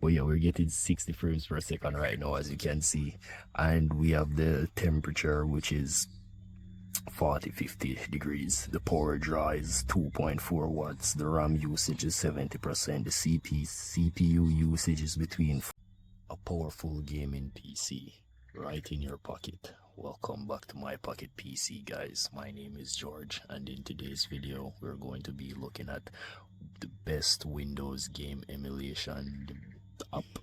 But yeah, we're getting 60 frames per second right now, as you can see. And we have the temperature, which is 40-50 degrees. The power draw is 2.4 watts. The RAM usage is 70%. The CPU usage is between a powerful gaming PC right in your pocket. Welcome back to my pocket PC, guys. My name is George, and in today's video we're going to be looking at the best Windows game emulation app.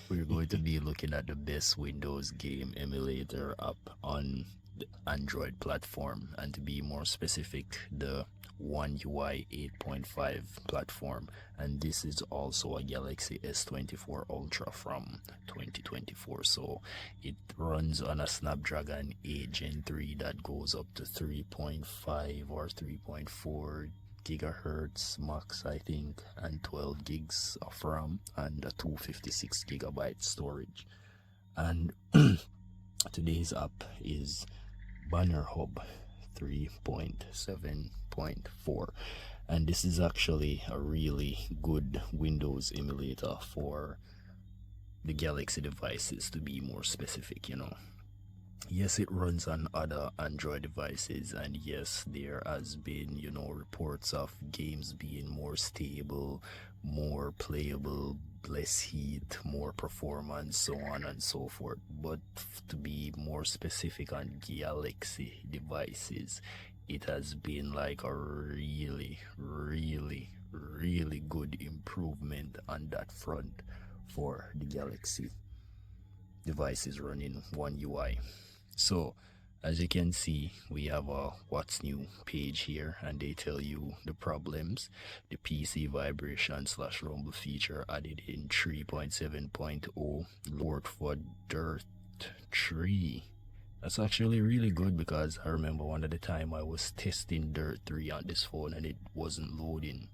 We're going to be looking at the best Windows game emulator app on the Android platform, and to be more specific, the One UI 8.5 platform. And this is also a Galaxy S24 Ultra from 2024, so it runs on a Snapdragon 8 Gen 3 that goes up to 3.5 or 3.4 gigahertz max, I think, and 12 gigs of RAM and a 256 gigabyte storage. And today's app is Gamehub 3.7.4, and this is actually a really good Windows emulator for the Galaxy devices, to be more specific. Yes, it runs on other Android devices, and yes, there has been, reports of games being more stable, more playable, less heat, more performance, so on and so forth. But to be more specific on Galaxy devices, it has been like a really, really, really good improvement on that front for the Galaxy devices running One UI. So as you can see, we have a what's new page here, and they tell you the problems. The PC vibration / rumble feature added in 3.7.0, port for Dirt 3. That's actually really good, because I remember one of the time I was testing Dirt 3 on this phone and it wasn't loading.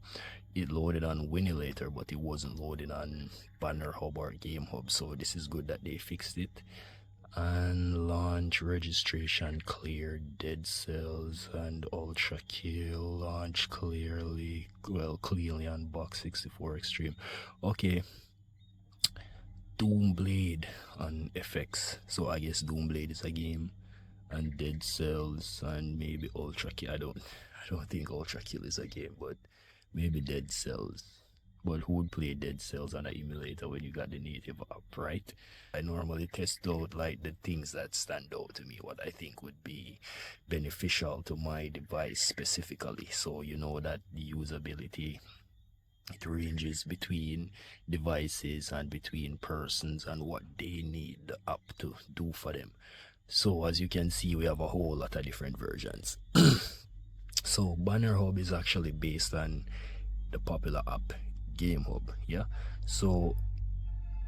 It loaded on Winulator, but it wasn't loading on Gamehub or Gamehub, so this is good that they fixed it. And launch registration cleared, dead cells and ultra kill launch clearly on box 64 extreme. Okay, Doomblade on FX, so I guess Doomblade is a game, and dead cells and maybe ultra kill. I don't think ultra kill is a game, but maybe dead cells. But who would play dead cells on an emulator when you got the native app, right? I normally test out like the things that stand out to me, what I think would be beneficial to my device specifically. So that the usability, it ranges between devices and between persons and what they need the app to do for them. So as you can see, we have a whole lot of different versions. So Gamehub is actually based on the popular app Gamehub. Yeah, so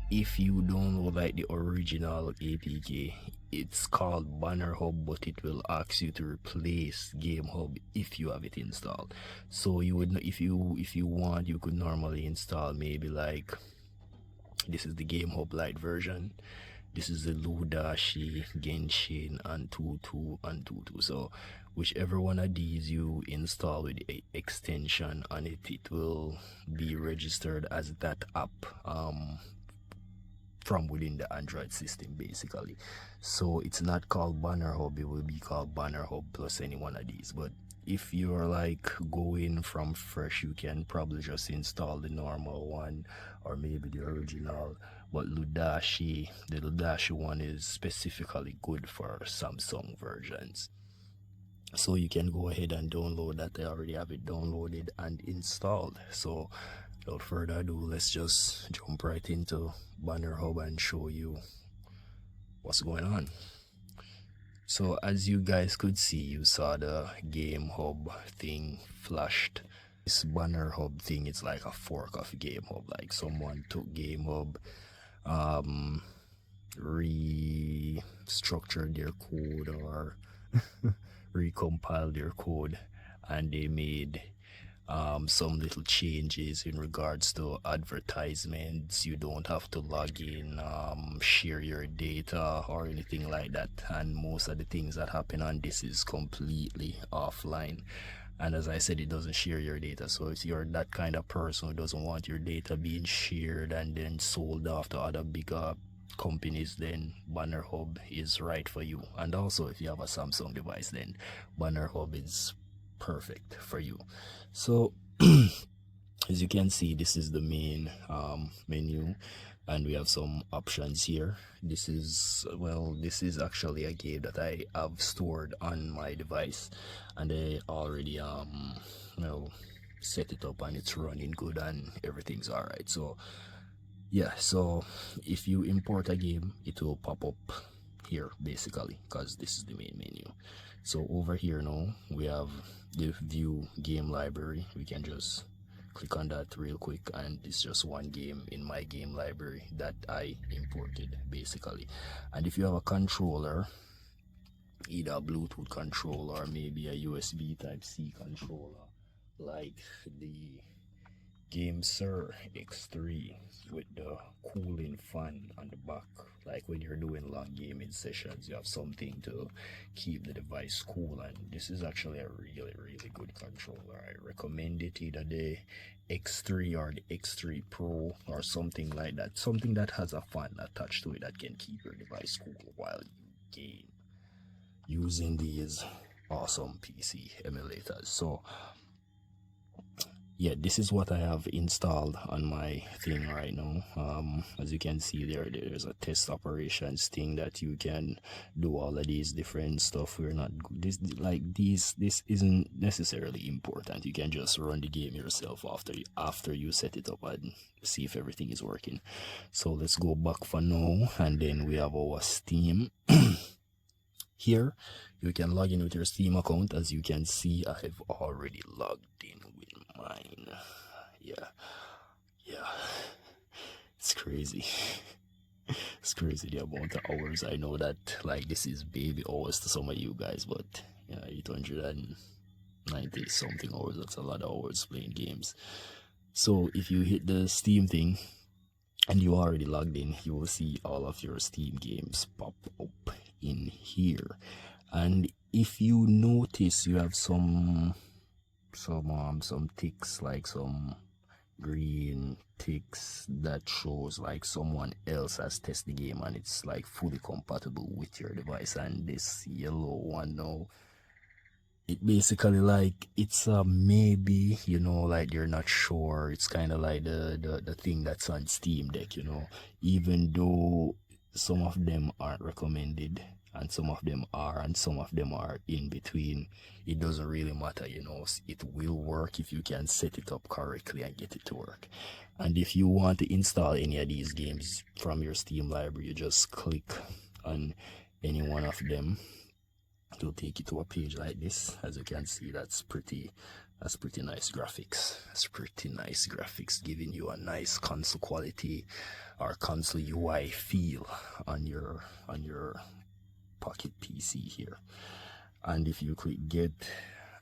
if you download like the original APK, it's called Gamehub, but it will ask you to replace Gamehub if you have it installed. So you would, if you want, you could normally install maybe like, this is the Gamehub Lite version, this is the Ludashi, Genshin, and Tutu and Tutu. So whichever one of these you install with a extension on it, it will be registered as that app from within the Android system, basically. So it's not called Gamehub, it will be called Gamehub plus any one of these. But if you're like going from fresh, you can probably just install the normal one or maybe the original. But the Ludashi one is specifically good for Samsung versions. So you can go ahead and download that. I already have it downloaded and installed. So without further ado, let's just jump right into Gamehub and show you what's going on. So as you guys could see, you saw the Gamehub thing flashed. This Gamehub thing is like a fork of Gamehub, like someone took Gamehub, restructured their code or recompiled their code, and they made some little changes in regards to advertisements. You don't have to log in, share your data or anything like that, and most of the things that happen on this is completely offline. And as I said, it doesn't share your data. So if you're that kind of person who doesn't want your data being shared and then sold off to other bigger companies, then Banner Hub is right for you. And also if you have a Samsung device, then Banner Hub is perfect for you. So as you can see, this is the main menu, and we have some options here. This is, well, this is actually a game that I have stored on my device, and I already well, set it up and it's running good and everything's all right. So yeah, so if you import a game, it will pop up here basically, because this is the main menu. So over here now we have the view game library. We can just click on that real quick, and it's just one game in my game library that I imported basically. And if you have a controller, either a Bluetooth controller or maybe a USB type C controller, like the Gamesir X3 with the cooling fan on the back, like when you're doing long gaming sessions, you have something to keep the device cool. And this is actually a really good controller. I recommend it, either the X3 or the X3 Pro or something like that, something that has a fan attached to it that can keep your device cool while you game using these awesome PC emulators. So yeah, this is what I have installed on my thing right now. As you can see there's a test operations thing that you can do all of these different stuff. We're not this isn't necessarily important. You can just run the game yourself after you set it up and see if everything is working. So let's go back for now, and then we have our Steam. Here you can log in with your Steam account. As you can see, I've already logged in with mine. Yeah, it's crazy. It's crazy the amount of hours. I know that like this is baby hours to some of you guys, but yeah, 890 something hours, that's a lot of hours playing games. So if you hit the Steam thing and you already logged in, you will see all of your Steam games pop up in here. And if you notice, you have some ticks, like some green ticks that shows like someone else has tested the game and it's like fully compatible with your device. And this yellow one now, it basically like it's a maybe, you know, like you're not sure. It's kind of like the thing that's on Steam Deck, you know, even though some of them aren't recommended and some of them are and some of them are in between. It doesn't really matter, you know. It will work if you can set it up correctly and get it to work. And if you want to install any of these games from your Steam library, you just click on any one of them. It will take you to a page like this. As you can see, that's pretty nice graphics. That's pretty nice graphics, giving you a nice console quality or console UI feel on your pocket PC here. And if you click get,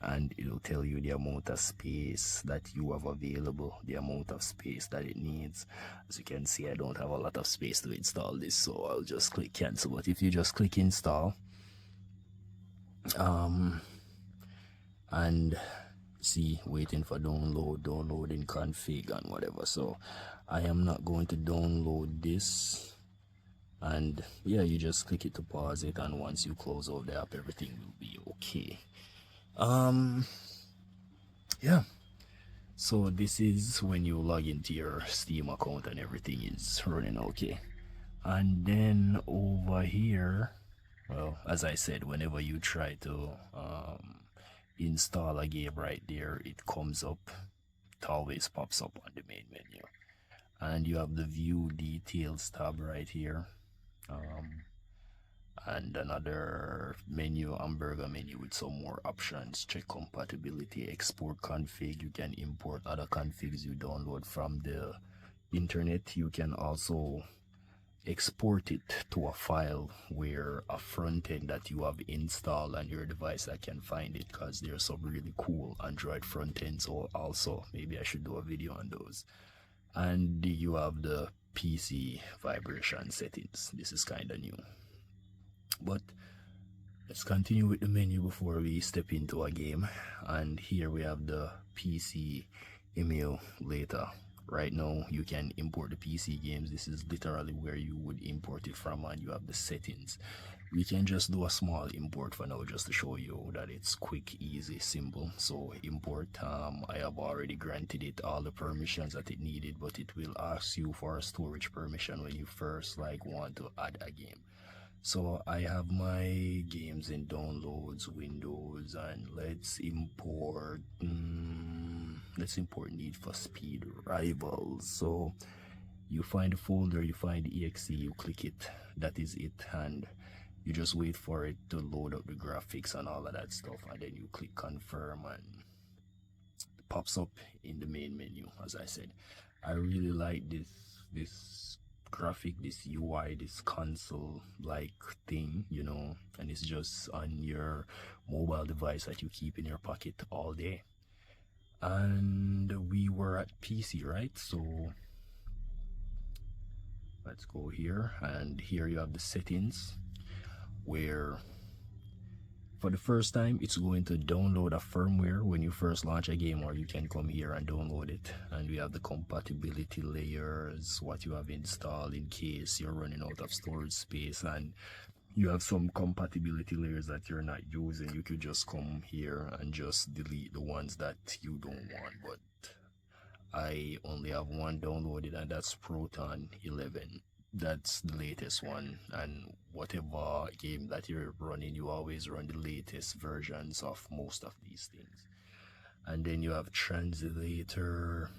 and it'll tell you the amount of space that you have available, the amount of space that it needs. As you can see, I don't have a lot of space to install this, so I'll just click cancel. But if you just click install, and see, waiting for downloading config and whatever. So I am not going to download this. And yeah, you just click it to pause it, and once you close out the app, everything will be okay. Yeah, so this is when you log into your Steam account and everything is running okay. And then over here, well, as I said, whenever you try to install a game right there, it comes up, it always pops up on the main menu. And you have the view details tab right here, and another menu, hamburger menu, with some more options. Check compatibility, export config. You can import other configs you download from the internet. You can also export it to a file where a front end that you have installed on your device that can find it, because there's some really cool Android front ends. Or also, maybe I should do a video on those. And you have the PC vibration settings. This is kind of new, but Let's continue with the menu before we step into a game. And here we have the PC emulator. Right now you can import the PC games. This is literally where you would import it from, and you have the settings. We can just do a small import for now just to show you that it's quick, easy, simple. So import, I have already granted it all the permissions that it needed, but it will ask you for a storage permission when you first want to add a game. So I have my games in downloads, Windows, and let's import Need for Speed Rivals. So you find the folder, you find the exe, you click it, that is it, and you just wait for it to load up the graphics and all of that stuff, and then you click confirm and it pops up in the main menu. As I said, I really like this graphic, this UI, this console like thing, you know, and it's just on your mobile device that you keep in your pocket all day. And we were at PC, right? So let's go here, and here you have the settings, where for the first time it's going to download a firmware when you first launch a game, or you can come here and download it. And we have the compatibility layers, what you have installed in case you're running out of storage space and you have some compatibility layers that you're not using. You could just come here and just delete the ones that you don't want, but I only have one downloaded, and that's Proton 11. That's the latest one, and whatever game that you're running, you always run the latest versions of most of these things. And then you have translator.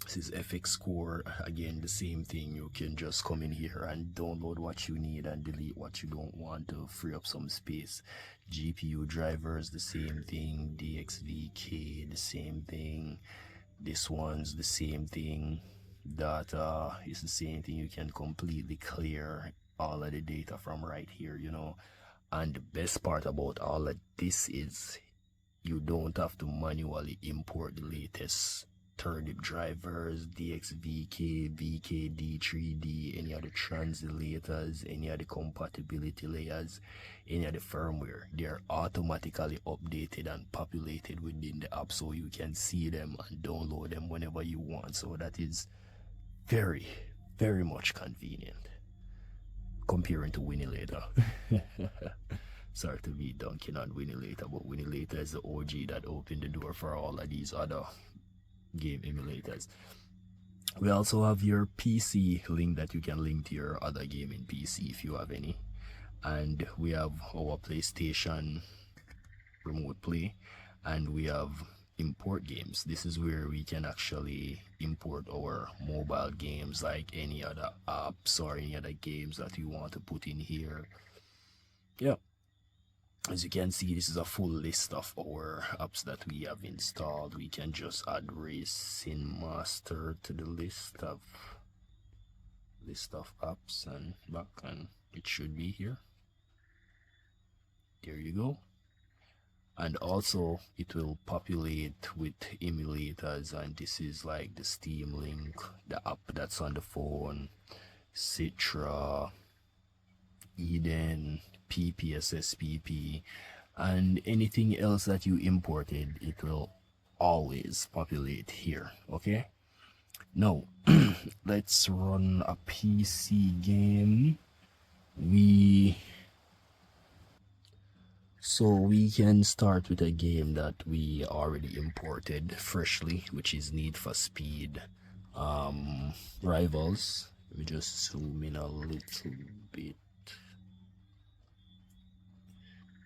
This is FX Core, again the same thing. You can just come in here and download what you need and delete what you don't want to free up some space. GPU drivers, the same thing. DXVK, the same thing. This one's the same thing. Data is the same thing. You can completely clear all of the data from right here, you know. And the best part about all of this is you don't have to manually import the latest turdip drivers, DXVK, VKD, 3D, any of the translators, any of the compatibility layers, any of the firmware. They're automatically updated and populated within the app, so you can see them and download them whenever you want. So that is very, very much convenient comparing to Winilator. Sorry to be dunking on Winilator, but Winilator is the OG that opened the door for all of these other game emulators. We also have your PC link that you can link to your other gaming PC if you have any. And we have our PlayStation Remote Play, and we have import games. This is where we can actually import our mobile games, like any other apps or any other games that you want to put in here. Yeah, as you can see, this is a full list of our apps that we have installed. We can just add Racing Master to the list of apps and back, and it should be here. There you go. And also it will populate with emulators, and this is like the Steam Link, the app that's on the phone, Citra, Eden, PPSSPP, and anything else that you imported, it will always populate here. Okay, now let's run a PC game. So we can start with a game that we already imported freshly, which is Need for Speed Rivals. Let me just zoom in a little bit.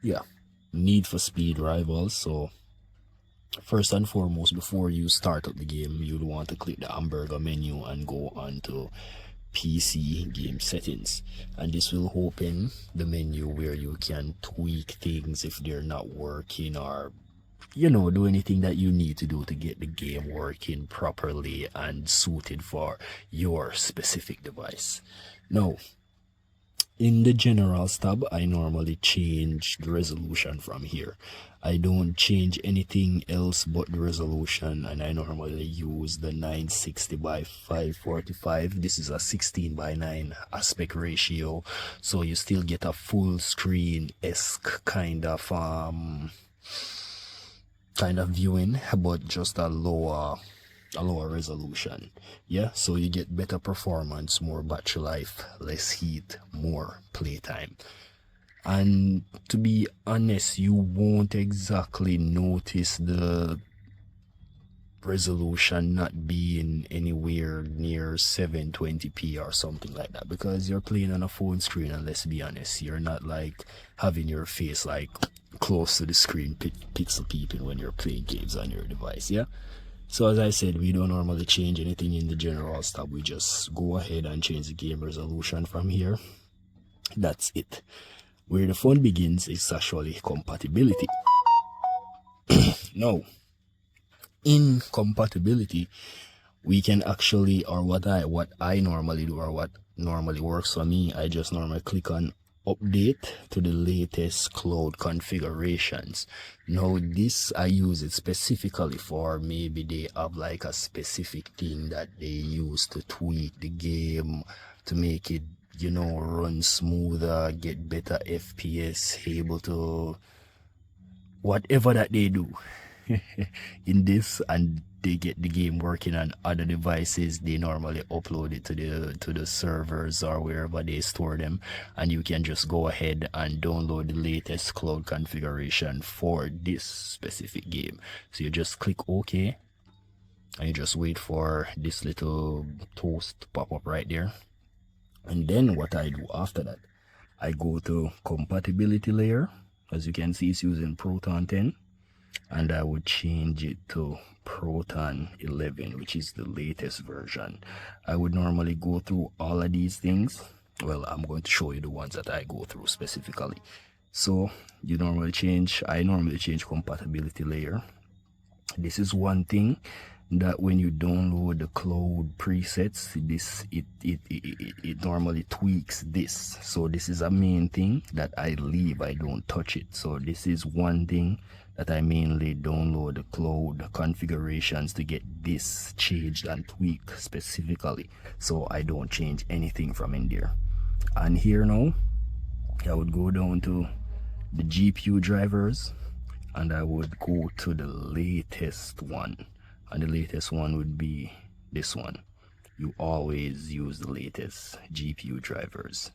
Yeah, Need for Speed Rivals. So first and foremost, before you start up the game, you'll want to click the hamburger menu and go on to PC game settings, and this will open the menu where you can tweak things if they're not working, or you know, do anything that you need to do to get the game working properly and suited for your specific device. Now In the generals tab, I normally change the resolution from here. I don't change anything else but the resolution, and I normally use the 960 by 545. This is a 16 by 9 aspect ratio, so you still get a full screen-esque kind of viewing, but just a lower resolution. Yeah, so you get better performance, more battery life, less heat, more playtime. And to be honest, you won't exactly notice the resolution not being anywhere near 720p or something like that, because you're playing on a phone screen, and let's be honest, you're not like having your face like close to the screen pixel peeping when you're playing games on your device. Yeah, so as I said, we don't normally change anything in the general tab. We just go ahead and change the game resolution from here. That's it. Where the fun begins is actually compatibility. Now, in compatibility, we can actually, or what I normally do, or what normally works for me, I just normally click on update to the latest cloud configurations. Now this, I use it specifically for maybe they have like a specific thing that they use to tweak the game to make it, you know, run smoother, get better FPS, able to whatever that they do in this, and they get the game working on other devices. They normally upload it to the servers or wherever they store them, and you can just go ahead and download the latest cloud configuration for this specific game. So you just click OK, and you just wait for this little toast to pop up right there. And then what I do after that, I go to compatibility layer. As you can see, it's using Proton 10, and I would change it to Proton 11, which is the latest version. I would normally go through all of these things. Well, I'm going to show you the ones that I go through specifically. So I normally change compatibility layer. This is one thing that when you download the cloud presets, it normally tweaks this. So this is a main thing that I leave, I don't touch it. So this is one thing that I mainly download the cloud configurations to get this changed and tweaked specifically, so I don't change anything from in there. And here now, I would go down to the GPU drivers, and I would go to the latest one, and the latest one would be this one. You always use the latest GPU drivers.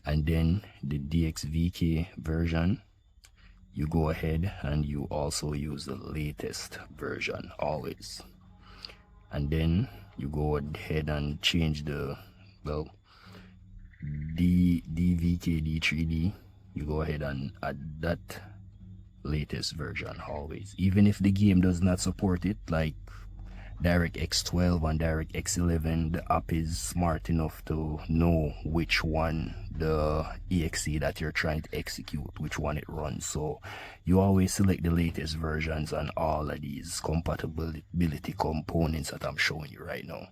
And then the DXVK version, you go ahead and you also use the latest version always. And then you go ahead and change the, well, DVK-D3D, you go ahead and add that latest version always, even if the game does not support it, like DirectX 12 and DirectX 11. The app is smart enough to know which one, the exe that you're trying to execute, which one it runs. So you always select the latest versions on all of these compatibility components that I'm showing you right now.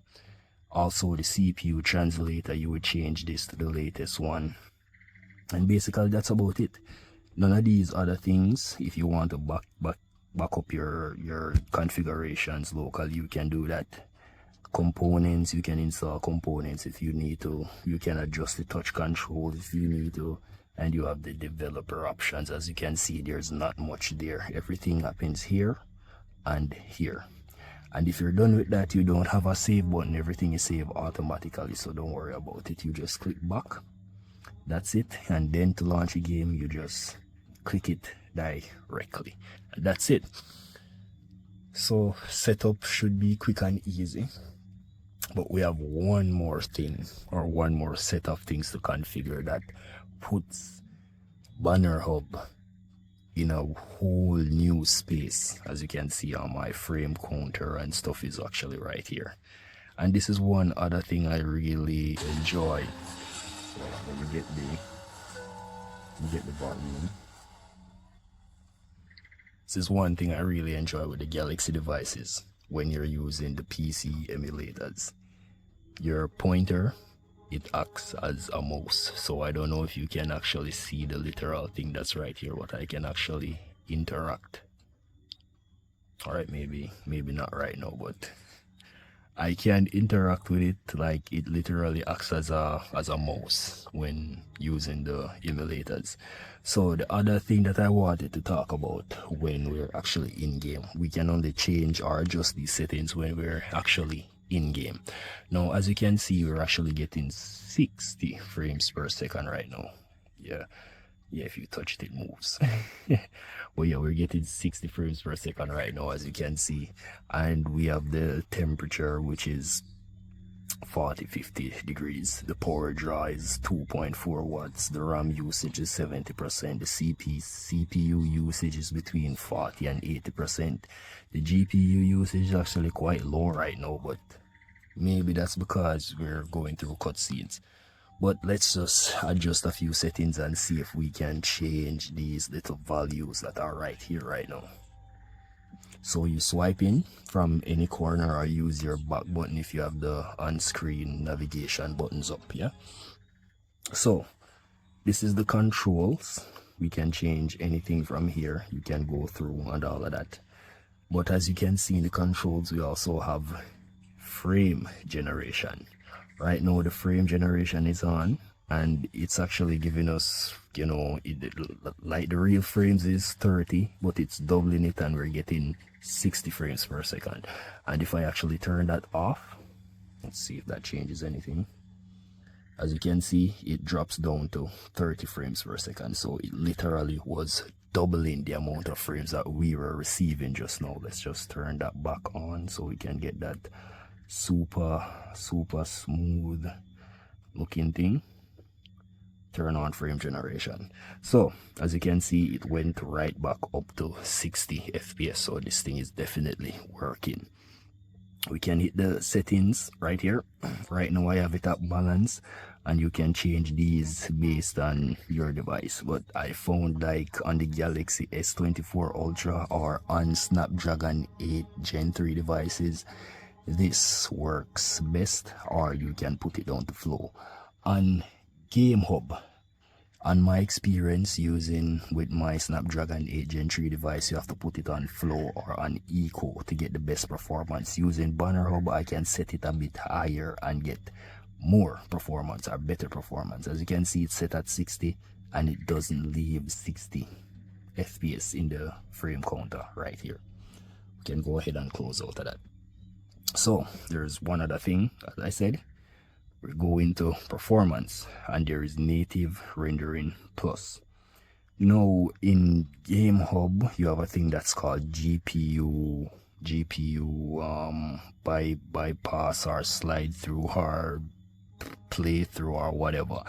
Also the CPU translator, you would change this to the latest one, and basically that's about it. None of these other things, if you want to back up your configurations locally, you can do that. Components, you can install components if you need to. You can adjust the touch controls if you need to, and you have the developer options. As you can see, there's not much there. Everything happens here and here. And if you're done with that, you don't have a save button. Everything is saved automatically, so don't worry about it. You just click back. That's it. And then to launch a game, you just click it directly. And that's it. So setup should be quick and easy. But we have one more thing, or one more set of things to configure, that puts Banner Hub in a whole new space. As you can see on my frame counter and stuff is actually right here. And this is one other thing I really enjoy. So let me get the volume. This is one thing I really enjoy with the Galaxy devices when you're using the PC emulators. Your pointer it acts as a mouse. So I don't know if you can actually see the literal thing that's right here, what I can actually interact. All right, maybe not right now, but I can interact with it. Like, it literally acts as a mouse when using the emulators. So the other thing that I wanted to talk about when we're actually in game, we can only change or adjust these settings when we're actually in game. Now, as you can see, we're actually getting 60 frames per second right now. Yeah, if you touch it, it moves. But yeah, we're getting 60 frames per second right now, as you can see. And we have the temperature, which is 40-50 degrees. The power draw is 2.4 watts. The RAM usage is 70%. The CPU usage is between 40 and 80%. The GPU usage is actually quite low right now, but maybe that's because we're going through cutscenes. But let's just adjust a few settings and see if we can change these little values that are right here right now. So you swipe in from any corner or use your back button if you have the on-screen navigation buttons up, yeah? So this is the controls. We can change anything from here. You can go through and all of that. But as you can see in the controls, we also have frame generation. Right now the frame generation is on, and it's actually giving us, you know, like the real frames is 30, but it's doubling it and we're getting 60 frames per second. And if I actually turn that off, let's see if that changes anything. As you can see, it drops down to 30 frames per second. So it literally was doubling the amount of frames that we were receiving just now. Let's just turn that back on so we can get that super smooth looking thing. Turn on frame generation. So as you can see, it went right back up to 60 FPS. So this thing is definitely working. We can hit the settings right here. Right now I have it at balance, and you can change these based on your device. But I found, like on the Galaxy S24 Ultra or on Snapdragon 8 Gen 3 devices, this works best, or you can put it down to flow. On Gamehub, on my experience using with my Snapdragon 8 Gen 3 device, you have to put it on flow or on eco to get the best performance. Using Banner Hub, I can set it a bit higher and get more performance or better performance. As you can see, it's set at 60 and it doesn't leave 60 FPS in the frame counter right here. We can go ahead and close out of that. So there's one other thing, as I said, we're going to performance, and there is native rendering plus. Now in Gamehub, you have a thing that's called GPU bypass or slide through or play through or whatever.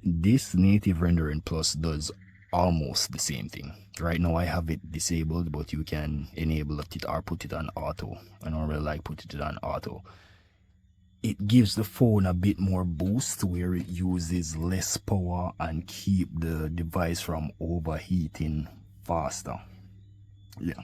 This native rendering plus does almost the same thing. Right now I have it disabled, but you can enable it or put it on auto. I normally like put it on auto. It gives the phone a bit more boost where it uses less power and keep the device from overheating faster. Yeah.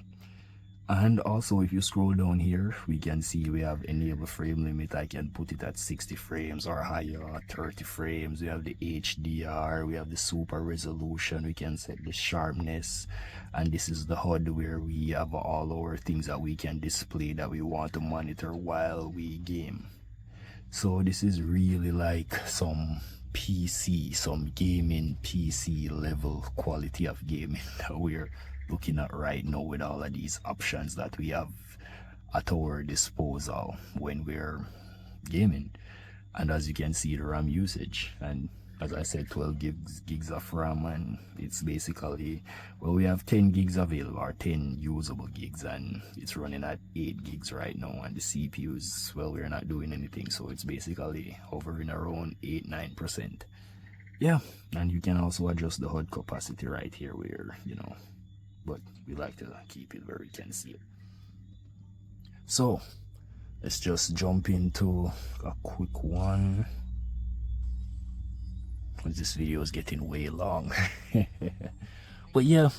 And also if you scroll down here, we can see we have enable frame limit. I can put it at 60 frames or higher, 30 frames. We have the HDR, we have the super resolution, we can set the sharpness, and this is the HUD where we have all our things that we can display that we want to monitor while we game. So this is really like some gaming PC level quality of gaming that we're looking at right now, with all of these options that we have at our disposal when we're gaming. And as you can see, the RAM usage, and as I said, 12 gigs of RAM, and it's basically, well, we have 10 gigs available, or 10 usable gigs, and it's running at 8 gigs right now. And the CPUs, well, we're not doing anything, so it's basically hovering around 8-9%. Yeah, and you can also adjust the HUD capacity right here, where, you know, but we like to keep it where we can see it. So let's just jump into a quick one, because this video is getting way long. But yeah,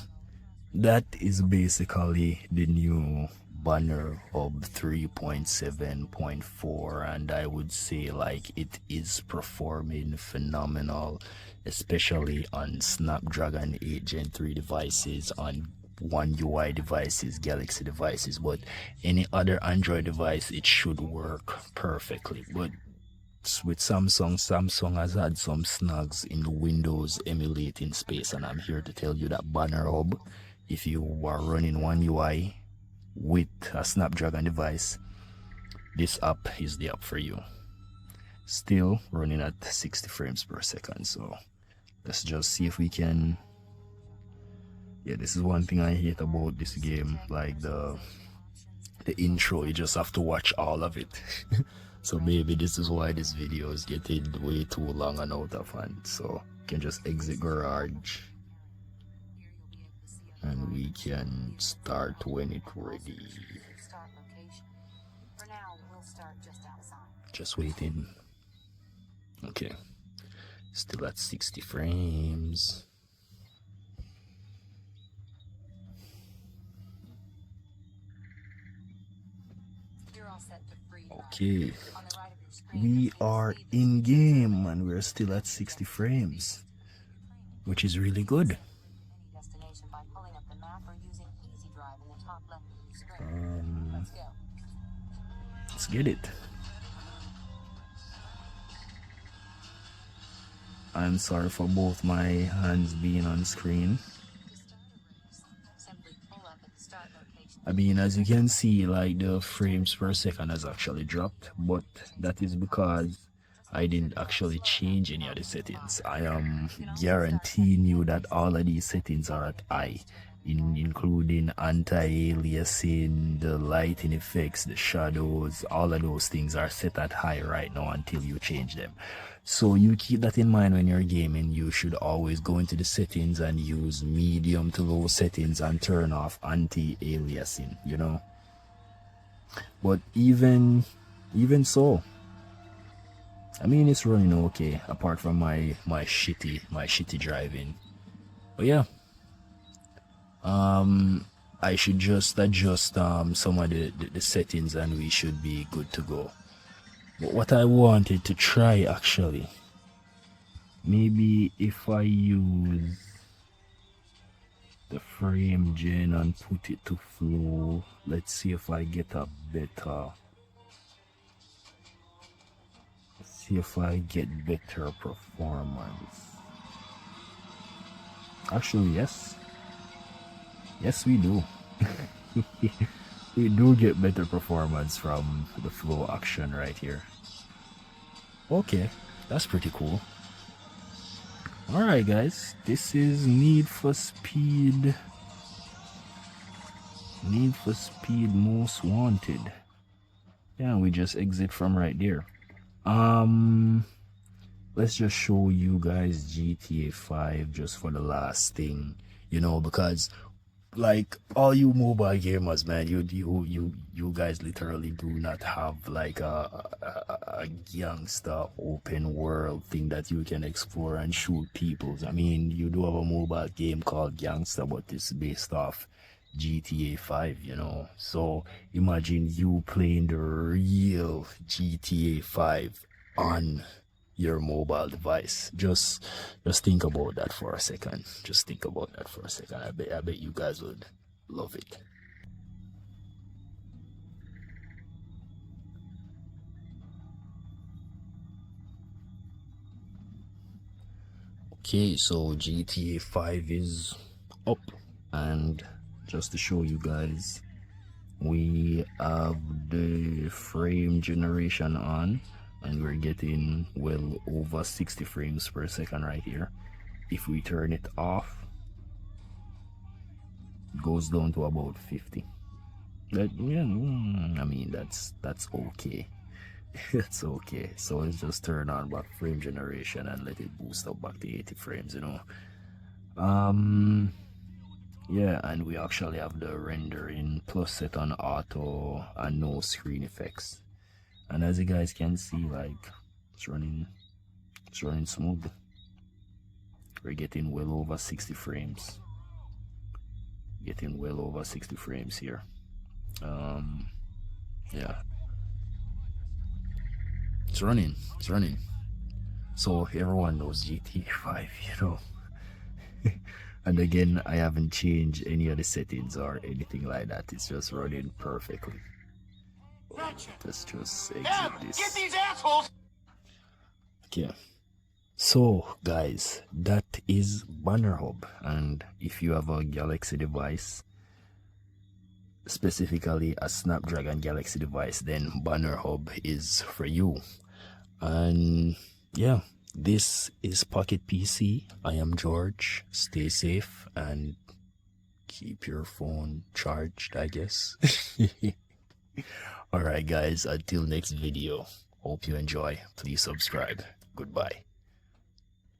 that is basically the new Banner Hub 3.7.4, and I would say like it is performing phenomenal, especially on Snapdragon 8 Gen 3 devices, on One UI devices, Galaxy devices, but any other Android device it should work perfectly. But with Samsung has had some snags in the Windows emulating space, and I'm here to tell you that Banner Hub, if you are running One UI with a Snapdragon device, this app is the app for you. Still running at 60 frames per second, so let's just see if we can. Yeah, this is one thing I hate about this game, like the intro, you just have to watch all of it. So maybe this is why this video is getting way too long and out of hand. So you can just exit garage and we can start when it's ready. Just waiting. Okay, still at 60 frames. Okay, we are in game and we're still at 60 frames, which is really good. Let's get it. I'm sorry for both my hands being on screen. I mean, as you can see, like the frames per second has actually dropped, but that is because I didn't actually change any of the settings. I am guaranteeing you that all of these settings are at high, including anti-aliasing, the lighting effects, the shadows. All of those things are set at high right now until you change them. So you keep that in mind when you're gaming. You should always go into the settings and use medium to low settings and turn off anti-aliasing, you know. But even so, I mean, it's running okay apart from my shitty driving. But yeah, I should just adjust some of the settings and we should be good to go. But what I wanted to try actually, maybe if I use the frame gen and put it to flow, let's see if I get a better, performance. Actually, yes we do. We do get better performance from the flow action right here. Okay, that's pretty cool. Alright guys, this is Need for Speed Most Wanted. Yeah, we just exit from right there. Let's just show you guys GTA 5 just for the last thing, you know, because like all you mobile gamers, man, you guys literally do not have like a gangster open world thing that you can explore and shoot people. I mean, you do have a mobile game called Gangster, but it's based off GTA 5, you know. So imagine you playing the real GTA 5 on your mobile device. Just think about that for a second. Just think about that for a second. I bet you guys would love it. Okay, so GTA 5 is up, and just to show you guys, we have the frame generation on and we're getting well over 60 frames per second right here. If we turn it off, it goes down to about 50. That, yeah, I mean, that's okay. That's okay. So let's just turn on back frame generation and let it boost up back to 80 frames, you know. Yeah, and we actually have the rendering plus set on auto and no screen effects. And as you guys can see, like it's running smooth. We're getting well over 60 frames. Getting well over 60 frames here. Yeah, it's running. It's running. So everyone knows GTA 5, you know. And again, I haven't changed any of the settings or anything like that. It's just running perfectly. Let's just exit this. Get these assholes. Okay. So guys, that is Banner Hub, and if you have a Galaxy device, specifically a Snapdragon Galaxy device, then Banner Hub is for you. And yeah, this is Pocket PC. I am George. Stay safe and keep your phone charged, I guess. Alright guys, until next video, hope you enjoy. Please subscribe. Goodbye.